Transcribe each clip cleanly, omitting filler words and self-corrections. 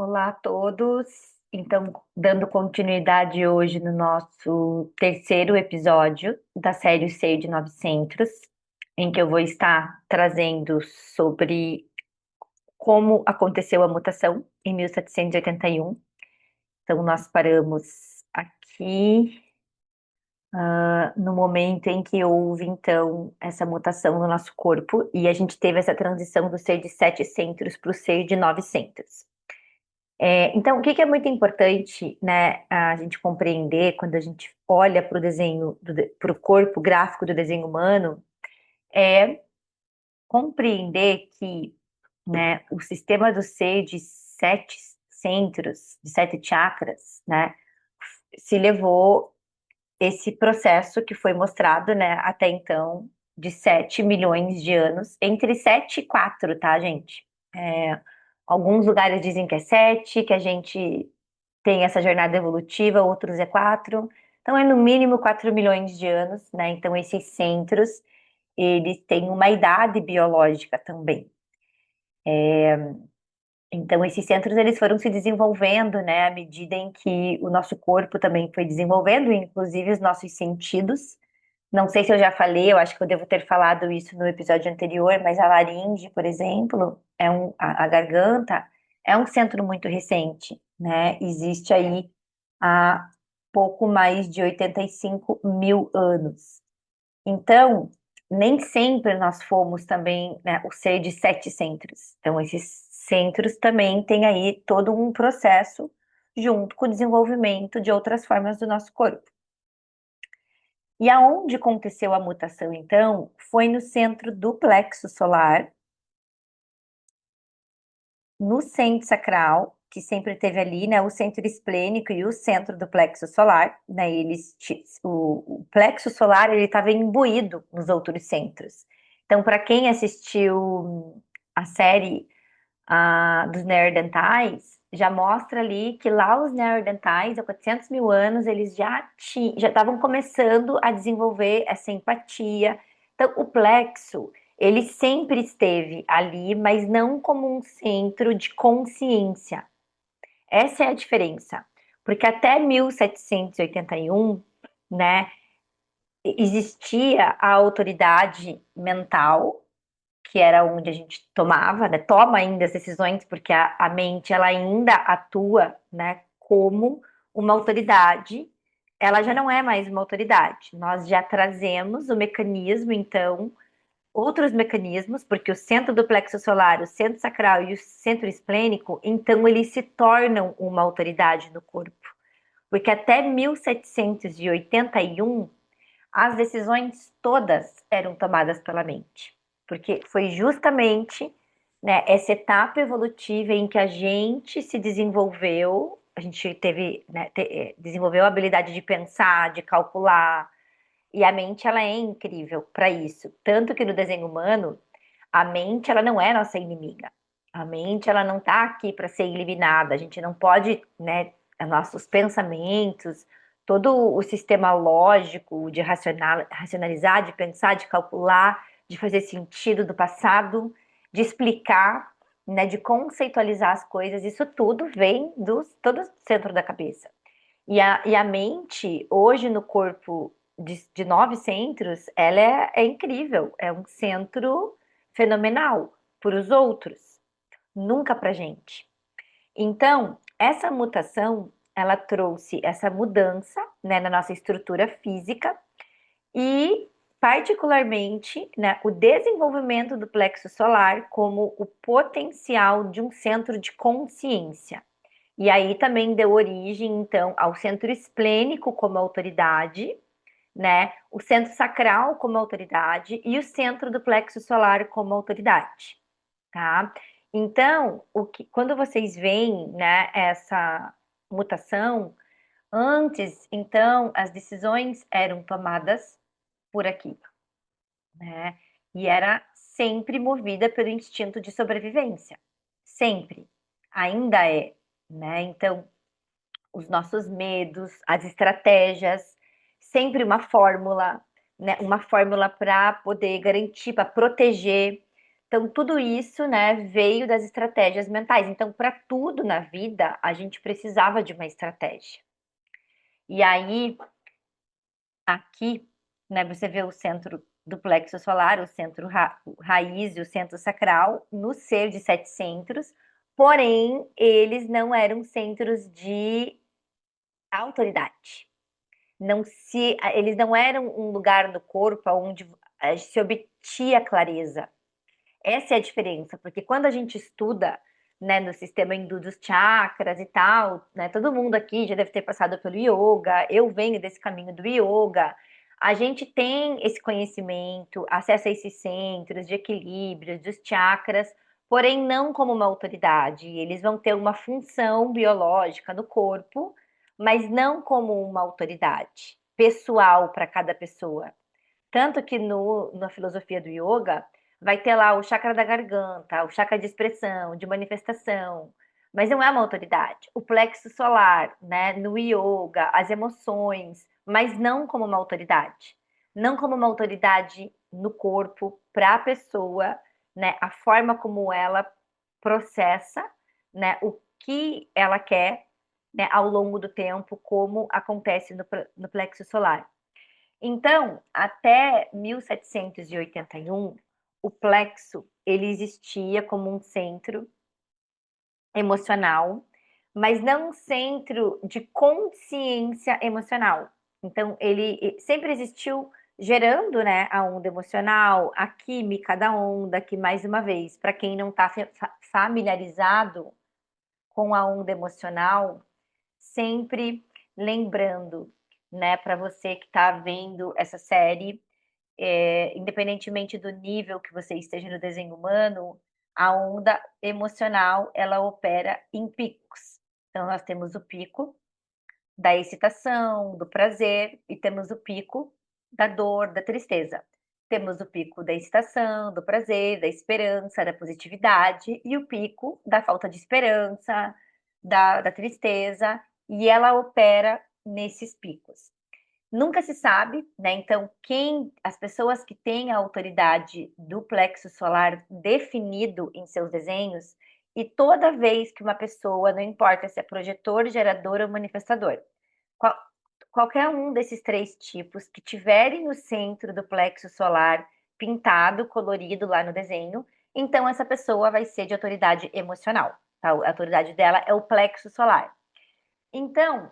Olá a todos. Então, dando continuidade hoje no nosso terceiro episódio da série C de 900, em que eu vou estar trazendo sobre como aconteceu a mutação em 1781. Então, nós paramos aqui, no momento em que houve, então, essa mutação no nosso corpo e a gente teve essa transição do ser de 700 para o ser de 900. Então, o que que é muito importante, né, a gente compreender quando a gente olha para o desenho, para o corpo gráfico do desenho humano, é compreender que, né, o sistema do ser de 7 centros, de 7 chakras, né, se levou esse processo que foi mostrado, né, até então, de 7 milhões de anos, entre 7 e 4, tá, gente? É, Alguns lugares dizem que é 7, que a gente tem essa jornada evolutiva, outros é 4. Então, é no mínimo 4 milhões de anos, né? Então, esses centros, eles têm uma idade biológica também. Então, esses centros, eles foram se desenvolvendo, né? À medida em que o nosso corpo também foi desenvolvendo, inclusive os nossos sentidos. Não sei se eu já falei, eu acho que eu devo ter falado isso no episódio anterior, mas a laringe, por exemplo, a garganta é um centro muito recente, né? Existe aí há pouco mais de 85 mil anos. Então, nem sempre nós fomos também, né, o ser de 7 centros. Então, esses centros também têm aí todo um processo junto com o desenvolvimento de outras formas do nosso corpo. E aonde aconteceu a mutação, então, foi no centro do plexo solar, no centro sacral, que sempre teve ali, né, o centro esplênico e o centro do plexo solar, né, o plexo solar, ele estava imbuído nos outros centros. Então, para quem assistiu a série dos neandertais, já mostra ali que lá os neandertais, há 400 mil anos, eles já estavam começando a desenvolver essa empatia. Então, o plexo, ele sempre esteve ali, mas não como um centro de consciência. Essa é a diferença. Porque até 1781, né, existia a autoridade mental, que era onde a gente tomava, né, toma ainda as decisões, porque a mente ela ainda atua, né, como uma autoridade. Ela já não é mais uma autoridade. Nós já trazemos o mecanismo, então, outros mecanismos, porque o centro do plexo solar, o centro sacral e o centro esplênico, então eles se tornam uma autoridade no corpo. Porque até 1781 as decisões todas eram tomadas pela mente, porque foi justamente, né, essa etapa evolutiva em que a gente se desenvolveu, a gente teve, né, desenvolveu a habilidade de pensar, de calcular, e a mente ela é incrível para isso, tanto que no desenho humano a mente ela não é nossa inimiga. A mente ela não está aqui para ser eliminada. A gente não pode, né, nossos pensamentos, todo o sistema lógico de racionalizar, de pensar, de calcular, de fazer sentido do passado, de explicar, né, de conceitualizar as coisas, isso tudo vem todo do centro da cabeça. E a mente, hoje no corpo de 9 centros, ela é incrível, é um centro fenomenal para os outros, nunca para a gente. Então, essa mutação, ela trouxe essa mudança, né, na nossa estrutura física e, particularmente, né, o desenvolvimento do plexo solar como o potencial de um centro de consciência. E aí também deu origem, então, ao centro esplênico como autoridade, né? O centro sacral como autoridade e o centro do plexo solar como autoridade, tá? Então, quando vocês veem, né, essa mutação, antes, então, as decisões eram tomadas por aqui, né? E era sempre movida pelo instinto de sobrevivência, sempre, ainda é, né? Então, os nossos medos, as estratégias, sempre uma fórmula, né? Uma fórmula para poder garantir, para proteger. Então, tudo isso, né, veio das estratégias mentais. Então, para tudo na vida, a gente precisava de uma estratégia. E aí, aqui, né, você vê o centro do plexo solar, o centro raiz e o centro sacral, no ser de 7 centros, porém, eles não eram centros de autoridade. Eles não eram um lugar no corpo onde se obtia clareza. Essa é a diferença, porque quando a gente estuda, né, no sistema hindu dos chakras e tal, né, todo mundo aqui já deve ter passado pelo yoga, eu venho desse caminho do yoga, a gente tem esse conhecimento, acesso a esses centros de equilíbrio, dos chakras, porém não como uma autoridade. Eles vão ter uma função biológica no corpo, mas não como uma autoridade pessoal para cada pessoa. Tanto que na filosofia do yoga, vai ter lá o chakra da garganta, o chakra de expressão, de manifestação, mas não é uma autoridade. O plexo solar, né, no yoga, as emoções, mas não como uma autoridade. Não como uma autoridade no corpo, para a pessoa, né, a forma como ela processa, né, o que ela quer, né, ao longo do tempo, como acontece no plexo solar. Então, até 1781, o plexo ele existia como um centro emocional, mas não um centro de consciência emocional. Então, ele sempre existiu gerando, né, a onda emocional, a química da onda, que mais uma vez, para quem não está familiarizado com a onda emocional, sempre lembrando, né, para você que está vendo essa série, independentemente do nível que você esteja no desenho humano, a onda emocional ela opera em picos. Então, nós temos o pico da excitação, do prazer, e temos o pico da dor, da tristeza. Temos o pico da excitação, do prazer, da esperança, da positividade, e o pico da falta de esperança, da tristeza, e ela opera nesses picos. Nunca se sabe, né? Então, as pessoas que têm a autoridade do plexo solar definido em seus desenhos, e toda vez que uma pessoa, não importa se é projetor, gerador ou manifestador, qual- qualquer um desses 3 tipos que tiverem o centro do plexo solar pintado, colorido lá no desenho, então essa pessoa vai ser de autoridade emocional, tá? A autoridade dela é o plexo solar. Então,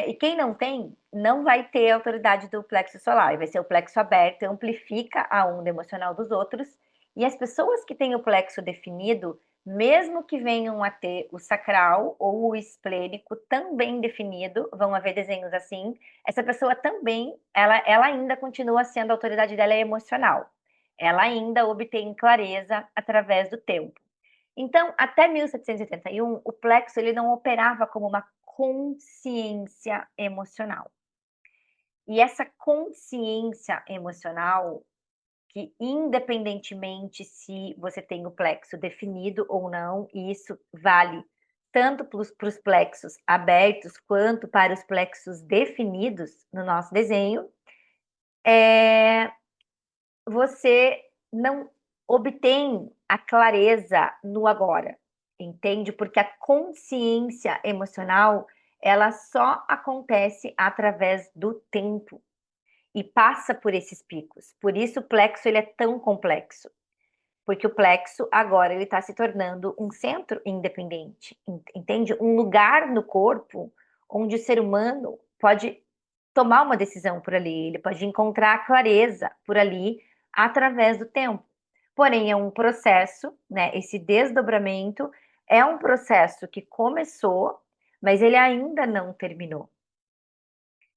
e quem não tem, não vai ter autoridade do plexo solar, vai ser o plexo aberto, amplifica a onda emocional dos outros. E as pessoas que têm o plexo definido, mesmo que venham a ter o sacral ou o esplênico também definido, vão haver desenhos assim, essa pessoa também, ela ainda continua sendo a autoridade dela é emocional. Ela ainda obtém clareza através do tempo. Então, até 1781, o plexo ele não operava como uma consciência emocional. E essa consciência emocional, que independentemente se você tem o plexo definido ou não, e isso vale tanto para os plexos abertos quanto para os plexos definidos no nosso desenho, você não obtém a clareza no agora, entende? Porque a consciência emocional, ela só acontece através do tempo e passa por esses picos. Por isso o plexo ele é tão complexo, porque o plexo agora ele está se tornando um centro independente, entende? Um lugar no corpo onde o ser humano pode tomar uma decisão por ali, ele pode encontrar a clareza por ali através do tempo. Porém, é um processo, né? Esse desdobramento é um processo que começou, mas ele ainda não terminou.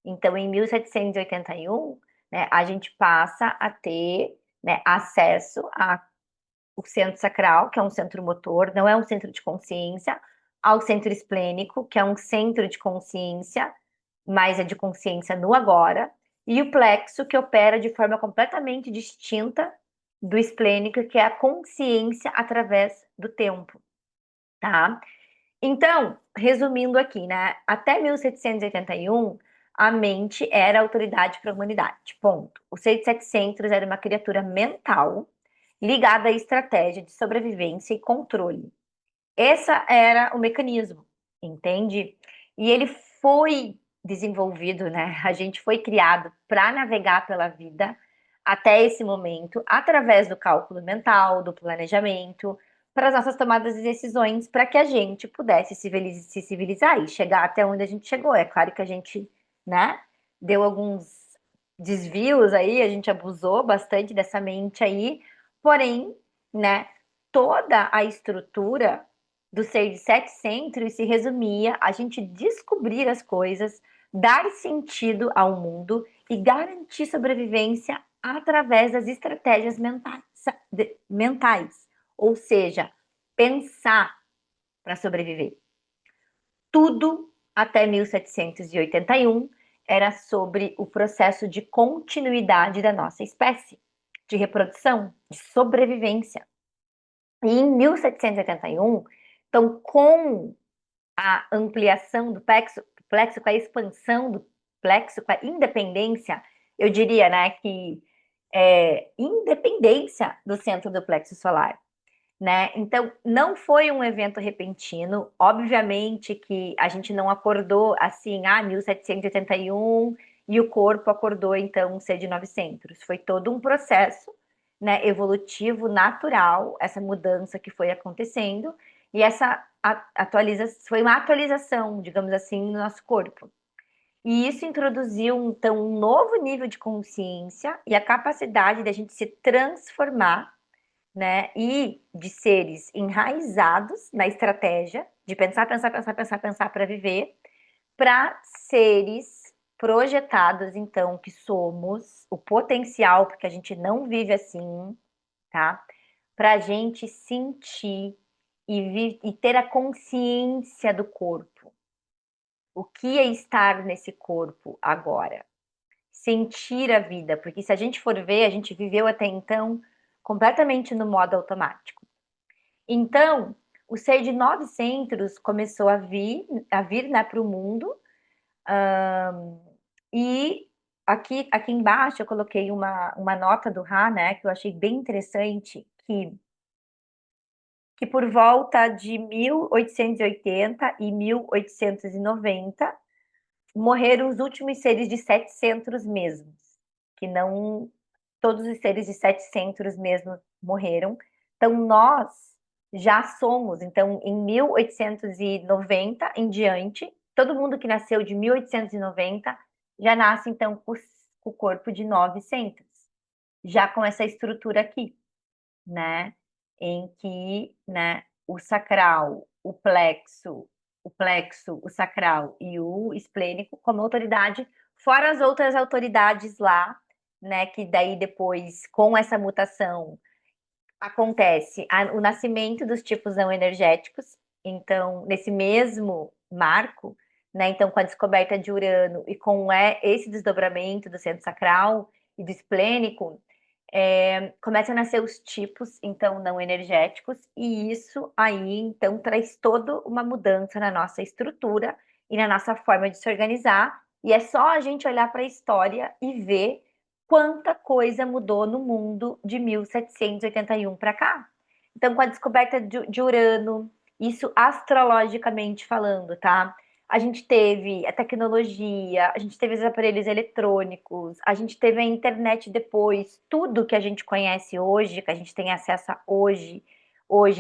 Então, em 1781, né, a gente passa a ter, né, acesso ao centro sacral, que é um centro motor, não é um centro de consciência, ao centro esplênico, que é um centro de consciência, mas é de consciência no agora, e o plexo, que opera de forma completamente distinta do esplênico, que é a consciência através do tempo, tá? Então, resumindo aqui, né? Até 1781, a mente era a autoridade para a humanidade. Ponto. O ser de 700 era uma criatura mental ligada à estratégia de sobrevivência e controle. Esse era o mecanismo, entende? E ele foi desenvolvido, né? A gente foi criado para navegar pela vida até esse momento, através do cálculo mental, do planejamento, para as nossas tomadas de decisões, para que a gente pudesse se civilizar e chegar até onde a gente chegou. É claro que a gente, né, deu alguns desvios aí, a gente abusou bastante dessa mente aí, porém, né, toda a estrutura do ser de sete centros se resumia a gente descobrir as coisas, dar sentido ao mundo e garantir sobrevivência através das estratégias mentais, ou seja, pensar para sobreviver. Tudo até 1781 era sobre o processo de continuidade da nossa espécie, de reprodução, de sobrevivência. E em 1781, então, com a ampliação do plexo, com a expansão do plexo, com a independência, eu diria, né, que independência do centro do plexo solar, né? Então, não foi um evento repentino, obviamente que a gente não acordou assim, 1781, e o corpo acordou então ser de 900. Foi todo um processo, né, evolutivo, natural, essa mudança que foi acontecendo, e essa foi uma atualização, digamos assim, no nosso corpo. E isso introduziu, então, um novo nível de consciência e a capacidade da gente se transformar, né? E de seres enraizados na estratégia, de pensar, pensar, pensar, pensar, pensar para viver, para seres projetados, então, que somos, o potencial, porque a gente não vive assim, tá? Para a gente sentir e ter a consciência do corpo. O que é estar nesse corpo agora? Sentir a vida, porque se a gente for ver, a gente viveu até então completamente no modo automático. Então, o ser de 900 começou a vir, né, para o mundo, e aqui embaixo eu coloquei uma nota do Ra, né, que eu achei bem interessante, que por volta de 1880 e 1890 morreram os últimos seres de 700 mesmos, que não todos os seres de 700 mesmo morreram. Então nós já somos, então em 1890 em diante, todo mundo que nasceu de 1890 já nasce então com o corpo de 900, já com essa estrutura aqui, né? Em que, né, o sacral, o sacral e o esplênico como autoridade, fora as outras autoridades lá, né, que daí depois, com essa mutação, acontece o nascimento dos tipos não energéticos. Então, nesse mesmo marco, né, então com a descoberta de Urano e com esse desdobramento do centro sacral e do esplênico, começam a nascer os tipos, então, não energéticos, e isso aí, então, traz toda uma mudança na nossa estrutura e na nossa forma de se organizar, e é só a gente olhar para a história e ver quanta coisa mudou no mundo de 1781 para cá. Então, com a descoberta de Urano, isso astrologicamente falando, tá? A gente teve a tecnologia, a gente teve os aparelhos eletrônicos, a gente teve a internet depois, tudo que a gente conhece hoje, que a gente tem acesso a hoje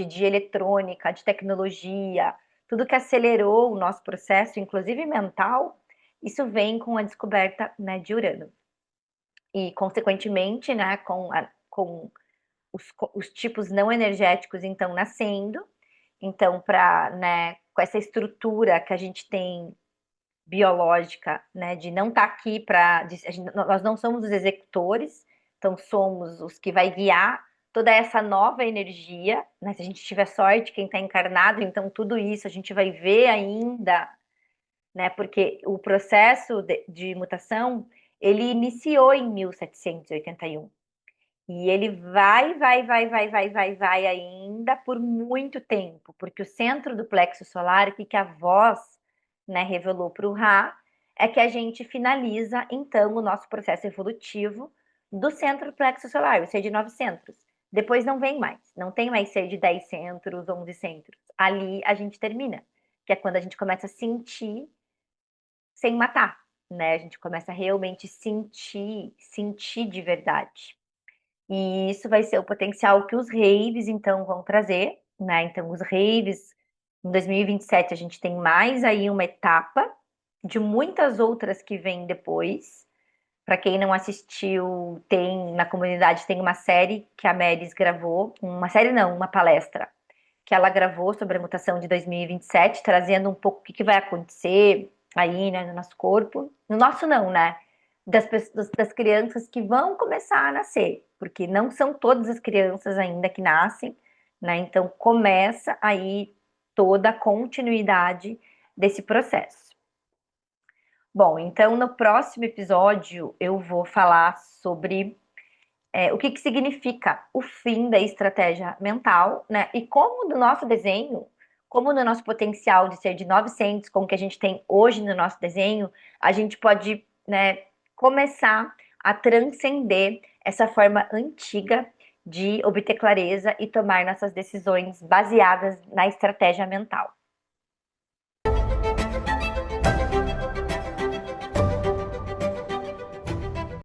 de eletrônica, de tecnologia, tudo que acelerou o nosso processo, inclusive mental, isso vem com a descoberta, né, de Urano. E, consequentemente, né, com os tipos não energéticos, então, nascendo. Então, né, com essa estrutura que a gente tem biológica, né, de não estar aqui nós não somos os executores, então somos os que vai guiar toda essa nova energia, né, se a gente tiver sorte, quem está encarnado, então tudo isso a gente vai ver ainda, né, porque o processo de mutação, ele iniciou em 1781. E ele vai ainda por muito tempo, porque o centro do plexo solar, que a voz, né, revelou para o Ra, é que a gente finaliza, então, o nosso processo evolutivo do centro do plexo solar, ou seja, de 900. Depois não vem mais, não tem mais ser de 10 centros, 11 centros. Ali a gente termina, que é quando a gente começa a sentir sem matar, né? A gente começa a realmente sentir de verdade. E isso vai ser o potencial que os raves, então, vão trazer, né? Então, os raves, em 2027, a gente tem mais aí uma etapa de muitas outras que vêm depois. Para quem não assistiu, tem na comunidade tem uma série que a Melis gravou, uma série não, uma palestra que ela gravou sobre a mutação de 2027, trazendo um pouco o que vai acontecer aí, né, no nosso corpo. No nosso não, né? Das crianças que vão começar a nascer, porque não são todas as crianças ainda que nascem, né? Então começa aí toda a continuidade desse processo. Bom, então no próximo episódio eu vou falar sobre o que que significa o fim da estratégia mental, né? E como no nosso desenho, como no nosso potencial de ser de 900, como que a gente tem hoje no nosso desenho, a gente pode, né, começar a transcender essa forma antiga de obter clareza e tomar nossas decisões baseadas na estratégia mental.